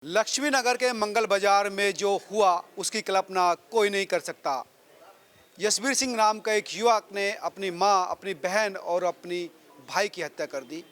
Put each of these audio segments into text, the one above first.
लक्ष्मी नगर के मंगल बाजार में जो हुआ उसकी कल्पना कोई नहीं कर सकता। यशवीर सिंह नाम का एक युवक ने अपनी मां, अपनी बहन और अपनी भाई की हत्या कर दी।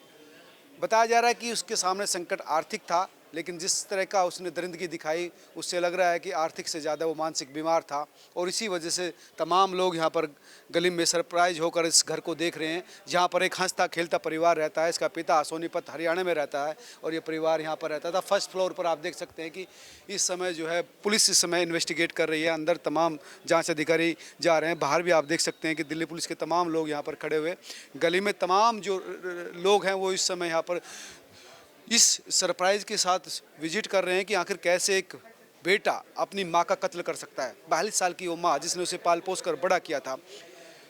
बताया जा रहा है कि उसके सामने संकट आर्थिक था, लेकिन जिस तरह का उसने दरिंदगी दिखाई उससे लग रहा है कि आर्थिक से ज़्यादा वो मानसिक बीमार था। और इसी वजह से तमाम लोग यहाँ पर गली में सरप्राइज होकर इस घर को देख रहे हैं, जहाँ पर एक हंसता खेलता परिवार रहता है। इसका पिता सोनीपत हरियाणा में रहता है और ये परिवार यहाँ पर रहता था। फर्स्ट फ्लोर पर आप देख सकते हैं कि इस समय जो है पुलिस इस समय इन्वेस्टिगेट कर रही है। अंदर तमाम जाँच अधिकारी जा रहे हैं। बाहर भी आप देख सकते हैं कि दिल्ली पुलिस के तमाम लोग यहाँ पर खड़े हुए। गली में तमाम जो लोग हैं वो इस समय यहाँ पर इस सरप्राइज के साथ विजिट कर रहे हैं कि आखिर कैसे एक बेटा अपनी मां का कत्ल कर सकता है। 42 साल की वो मां जिसने उसे पाल पोस कर बड़ा किया था,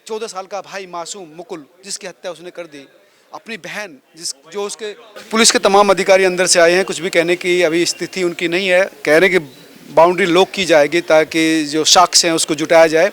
14 साल का भाई मासूम मुकुल जिसकी हत्या उसने कर दी, अपनी बहन जो उसके पुलिस के तमाम अधिकारी अंदर से आए हैं। कुछ भी कहने की अभी स्थिति उनकी नहीं है। कह रहे हैं कि बाउंड्री लॉक की जाएगी ताकि जो साक्ष्य हैं उसको जुटाया जाए।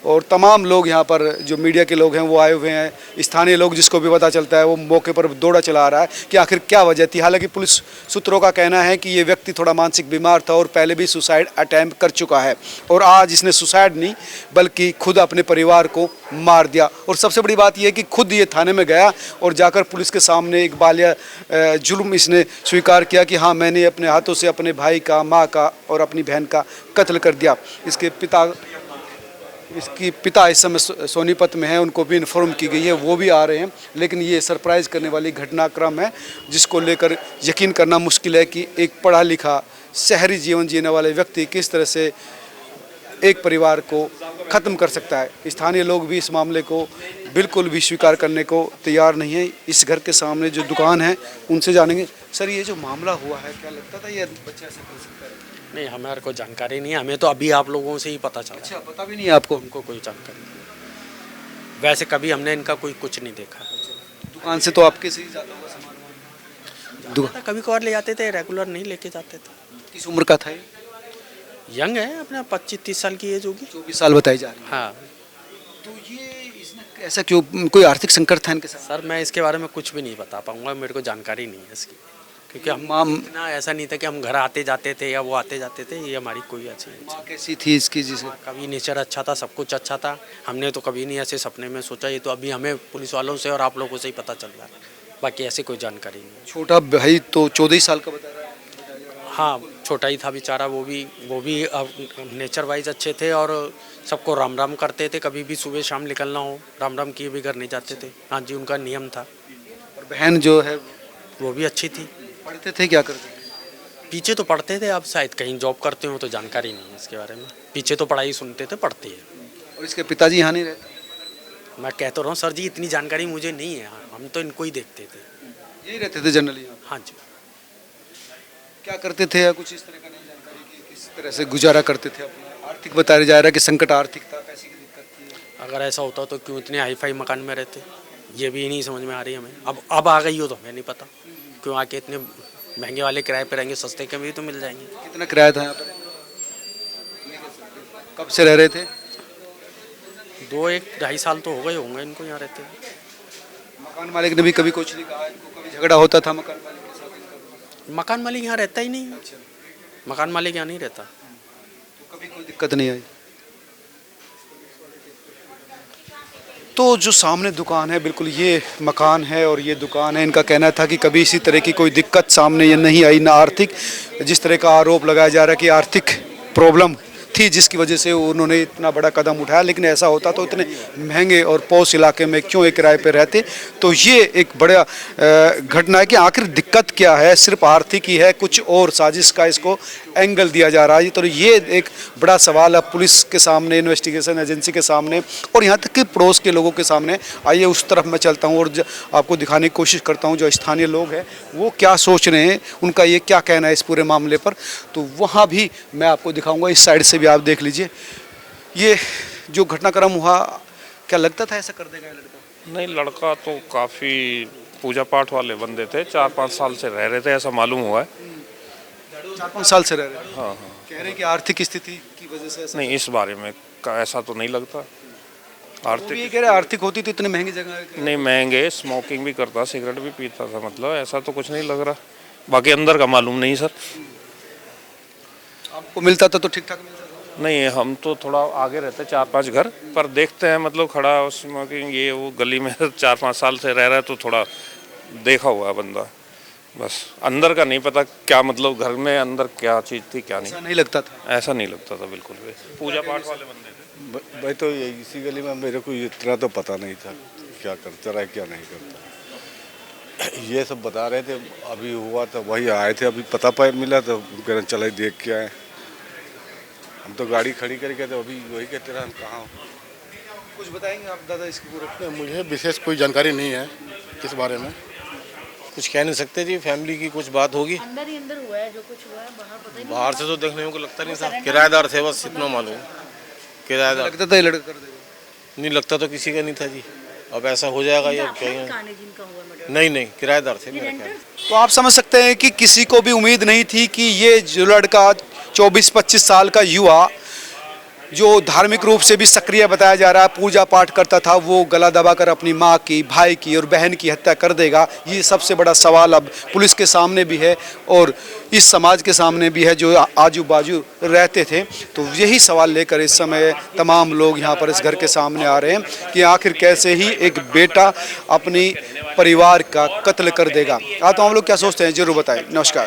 और तमाम लोग यहाँ पर जो मीडिया के लोग हैं वो आए हुए हैं। स्थानीय लोग जिसको भी पता चलता है वो मौके पर दौड़ा चला आ रहा है कि आखिर क्या वजह थी। हालांकि पुलिस सूत्रों का कहना है कि ये व्यक्ति थोड़ा मानसिक बीमार था और पहले भी सुसाइड अटैम्प्ट कर चुका है और आज इसने सुसाइड नहीं बल्कि खुद अपने परिवार को मार दिया। और सबसे बड़ी बात यह है कि खुद ये थाने में गया और जाकर पुलिस के सामने एक बालिया जुल्म इसने स्वीकार किया कि हाँ, मैंने अपने हाथों से अपने भाई का, माँ का और अपनी बहन का कत्ल कर दिया। इसकी पिता इस समय सोनीपत में है, उनको भी इन्फॉर्म की गई है, वो भी आ रहे हैं। लेकिन ये सरप्राइज करने वाली घटनाक्रम है जिसको लेकर यकीन करना मुश्किल है कि एक पढ़ा लिखा शहरी जीवन जीने वाले व्यक्ति किस तरह से एक परिवार को ख़त्म कर सकता है। स्थानीय लोग भी इस मामले को बिल्कुल भी स्वीकार करने को तैयार नहीं है। इस घर के सामने जो दुकान है उनसे जानेंगे। सर, ये जो मामला हुआ है, क्या लगता था ये बच्चा ऐसा कर सकता है? नहीं, हमारे को जानकारी नहीं है। हमें तो अभी आप लोगों से ही पता चला। अच्छा, पता भी नहीं है आपको? हमको कोई जानकारी नहीं। वैसे कभी हमने इनका कोई कुछ नहीं देखा। दुकान से तो आपके से ही ज़्यादा होगा सामान? कभी कभार ले जाते थे, रेगुलर नहीं लेके जाते थे। किस उम्र का था ये? यंग है, अपने 25-30 साल की एज होगी। 24 साल बताई जा रही है। हाँ। तो ये इसने ऐसा क्यों, कोई आर्थिक संकट था इनके साथ? सर, मैं इसके बारे में कुछ भी नहीं बता पाऊँगा, मेरे को जानकारी नहीं है इसकी। क्योंकि माम ना ऐसा नहीं था कि हम घर आते जाते थे या वो आते जाते थे। ये हमारी कोई अच्छी माँ कैसी थी इसकी? जिसे कभी नेचर अच्छा था, सब कुछ अच्छा था। हमने तो कभी नहीं ऐसे सपने में सोचा। ये तो अभी हमें पुलिस वालों से और आप लोगों से ही पता चल रहा है, बाकी ऐसे कोई जानकारी नहीं। छोटा भाई तो 14 साल का बता रहा है। हाँ, छोटा ही था बेचारा। वो भी नेचर वाइज अच्छे थे और सबको राम राम करते थे। कभी भी सुबह शाम निकलना हो राम राम किए भी घर नहीं जाते थे। हाँ जी, उनका नियम था। और बहन जो है वो भी अच्छी थी। पढ़ते थे, क्या करते थे? पीछे तो पढ़ते थे, अब शायद कहीं जॉब करते हो तो जानकारी नहीं है इसके बारे में। पीछे तो पढ़ाई सुनते थे, पढ़ते हैं। और इसके पिताजी यहाँ नहीं रहते? मैं कहता रहा हूँ सर जी, इतनी जानकारी मुझे नहीं है। हम तो इनको ही देखते थे। यही रहते थे जनरली? हाँ जी। क्या करते थे या कुछ इस तरह का नहीं जानकारी कि किस तरह से गुजारा करते थे अपना? आर्थिक बताया जा रहा है कि संकट आर्थिक था, पैसे की दिक्कत थी। अगर ऐसा होता तो क्यों इतने हाईफाई मकान में रहते, ये भी नहीं समझ में आ रही हमें। अब आ गई हो तो हमें नहीं पता क्यों आके इतने महंगे वाले किराए पे रहेंगे। सस्ते के भी तो मिल जाएंगे। कितना किराया था यहाँ पर? कब से रह रहे थे? 2-1-2.5 साल तो हो गए होंगे इनको यहाँ रहते हैं। मकान मालिक ने भी कभी कुछ नहीं कहा इनको? कभी झगड़ा होता था मकान मालिक के साथ इनका? मकान मालिक यहाँ रहता ही नहीं। मकान मालिक यहाँ नहीं रहता। तो कभी कोई दिक्कत नहीं आई? तो जो सामने दुकान है, बिल्कुल ये मकान है और ये दुकान है। इनका कहना था कि कभी इसी तरह की कोई दिक्कत सामने ये नहीं आई, ना आर्थिक, जिस तरह का आरोप लगाया जा रहा है कि आर्थिक प्रॉब्लम थी जिसकी वजह से उन्होंने इतना बड़ा कदम उठाया। लेकिन ऐसा होता तो इतने महंगे और पॉश इलाके में क्यों एक किराए पे रहते? तो ये एक बड़ा घटना है कि आखिर दिक्कत क्या है। सिर्फ आर्थिक ही है, कुछ और साजिश का इसको एंगल दिया जा रहा है। तो ये एक बड़ा सवाल है पुलिस के सामने, इन्वेस्टिगेशन एजेंसी के सामने और यहाँ तक कि पड़ोस के लोगों के सामने। आइए उस तरफ मैं चलता हूँ और आपको दिखाने की कोशिश करता हूँ जो स्थानीय लोग हैं वो क्या सोच रहे हैं, उनका ये क्या कहना है इस पूरे मामले पर। तो वहाँ भी मैं आपको दिखाऊंगा। इस साइड से भी आप देख लीजिए। ये जो घटनाक्रम हुआ, क्या लगता था ऐसा कर देगा ये लड़का? नहीं, लड़का तो काफ़ी पूजा पाठ वाले बंदे थे। 4-5 साल से रह रहे थे, ऐसा मालूम हुआ है। 4-5 साल से रह रहे हैं? हाँ। कह रहे हैं कि आर्थिक स्थिति की वजह से ऐसा? नहीं, इस बारे में ऐसा तो नहीं लगता। वो भी ये कह रहे आर्थिक होती तो इतने महंगी जगह नहीं, महंगे, स्मोकिंग भी करता, सिगरेट भी पीता था। मतलब ऐसा तो कुछ नहीं लग रहा। बाकी अंदर का मालूम नहीं सर। आपको मिलता था तो ठीक ठाक मिलता था? नहीं, हम तो थोड़ा आगे रहते 4-5 घर, पर देखते हैं मतलब खड़ा उसमें कि ये वो गली में 4-5 साल से रह रहा है तो थोड़ा देखा हुआ है बंदा, बस अंदर का नहीं पता क्या मतलब घर में अंदर क्या चीज़ थी क्या ऐसा नहीं, नहीं लगता था। ऐसा नहीं लगता था बिल्कुल भी। पूजा पाठ वाले बंदे थे। भाई तो इसी गली में मेरे को इतना तो पता नहीं था क्या करता रहा क्या नहीं करता। ये सब बता रहे थे, अभी हुआ था वही आए थे, अभी पता पाए मिला तो कह रहे चले देख के आए। हम तो गाड़ी खड़ी करके थे, अभी वही कहते रहे हम कहाँ हो। कुछ बताएंगे आप दादा इसके पूरे? मुझे विशेष कोई जानकारी नहीं है इस बारे में। कुछ कह नहीं सकते जी, फैमिली की कुछ बात होगी। अंदर ही अंदर हुआ है जो कुछ हुआ है, बाहर पता ही नहीं। बाहर से तो देखने को लगता नहीं था, किराएदार थे बस इतना मालूम। किराएदार लगता था ये लड़का कर देगा। नहीं लगता तो किसी का नहीं था जी। अब ऐसा हो जाएगा या इनका अपना क्या? मकान है जिनका हुआ मर्डर। नहीं नहीं, किराएदार थे मेरे ख्याल। तो आप समझ सकते हैं कि किसी को भी उम्मीद नहीं थी कि ये जो लड़का 24-25 साल का युवा जो धार्मिक रूप से भी सक्रिय बताया जा रहा है, पूजा पाठ करता था, वो गला दबाकर अपनी माँ की, भाई की और बहन की हत्या कर देगा। ये सबसे बड़ा सवाल अब पुलिस के सामने भी है और इस समाज के सामने भी है जो आजू बाजू रहते थे। तो यही सवाल लेकर इस समय तमाम लोग यहाँ पर इस घर के सामने आ रहे हैं कि आखिर कैसे ही एक बेटा अपनी परिवार का कत्ल कर देगा। तो हम लोग क्या सोचते हैं जरूर बताएं। नमस्कार।